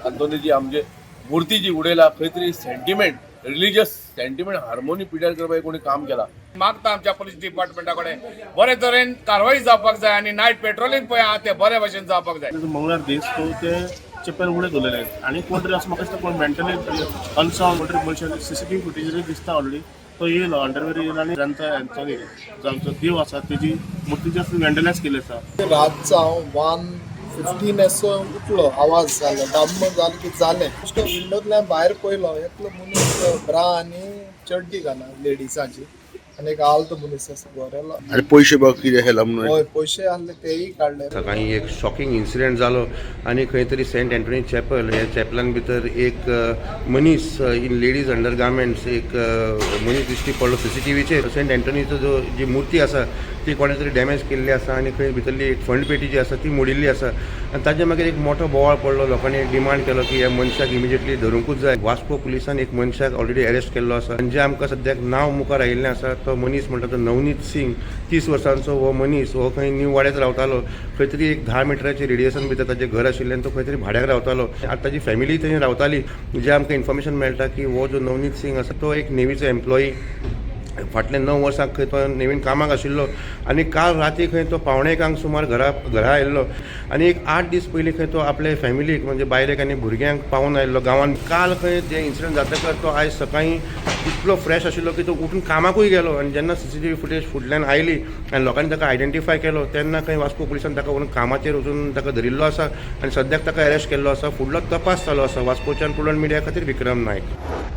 आंतोनी जी आमचे मुर्ती जी उडयला खंय तरी सेंटिमेंट रिलीजियस सेंटिमेंट हार्मोनी पिड्यार करपाक कोणी काम केला मागता आमच्या पुलीस डिपार्टमेंटा कडेन बरे तरेन कारवाई जावपाक जाय आनी नायट पेट्रोलिंग पळय आहा तें बरे भशेन जावपाक जाय. मंगळार दीस तो ते चेपल उडे दवरलेले आनी कोण तरी असं म्हाका दिसता कोण मेंटली अनसाउंड कोण तरी मनशान CCTV फुटेज दिसता ऑलरेडी तो येयलो अंडरवेअर येयलो आनी जांचा एंथोनी जो आमचो देव आसा तेजी मुर्ती जास्त वेंडलायज केली आसा. रातचा 1:15 असो उठलो आवाज जालो डम्म जालें की जालें विंडोतल्यान भायर पयलो एकलो मनीस ब्रा आनी चड्डी घाला लेडीजाची आनी एक आलतो मनीस आसा गोरेलो आणि पैसे बघ कितें हेला म्हणून हय पयशे आहले तेय काडले. सकाळी एक शॉकिंग इन्सिडेंट जालो आणि खंय तरी सेंट अँटोनी चॅपल ह्या चॅपलान भितर एक मनीस इन लेडीज अंडर गार्मेंट्स एक मनीस दिश्टी पडलो CCTVचेर. सेंट अँटोनीचो जो जी मुर्ती आसा ती कोणे तरी डॅमेज केल्ली आसा आनी खंय भितरली एक फंड पेटी जी आसा ती मोडिल्ली आसा आनी ताजे मागीर एक मोठो बोवाळ पडलो. लोकांनी डिमांड केलो की ह्या मनशाक इमिजिएटली धरूंकूच जाय. वास्को पुलिसान एक मनशाक ऑलरेडी अरेस्ट केल्लो आसा आनी जे आमकां सद्याक नांव मुखार आयिल्लें आसा तो मनीस म्हणटा तो नवनीत सिंग 30 वर्सांचो हो मनीस हो खंय न्यू वाड्यात रावतालो. खंय तरी एक 10 मिटराचे रेडियसन भितर ताचें घर आशिल्लें आनी तो खंय तरी भाड्याक रावतालो. आतां ताजी फॅमिली थंय रावताली. जे आमकां इन्फॉर्मेशन मेळटा की हो जो नवनीत सिंग आसा तो एक नेवीचो एम्प्लॉई फाटल्या 9 वर्सांक खंय तो नेवीन कामाक आशिल्लो आनी काल राती खंय तो 1:15 सुमार घरा आयिल्लो आनी एक 8 दीस पयलीं खंय तो आपले फॅमिलीक म्हणजे बायलेक आनी भुरग्यांक पावून आयिल्लो गांवांत. काल खंय जे इन्सिडंट जातकर तो आयज सकाळीं इतलो फ्रेश आशिल्लो की तो उठून कामाकूय गेलो आनी जेन्ना CCTV फुटेज फुडल्यान आयली आनी लोकांनी ताका आयडेंटिफाय केलो तेन्ना खंय वास्को पुलिसान ताका व्हरून कामाचेर वचून ताका धरिल्लो आसा आनी सद्याक ताका अरेस्ट केल्लो आसा. फुडलो तपास चालू आसा. वास्कोच्यान पुलंड मिडिया खातीर विक्रम नायक.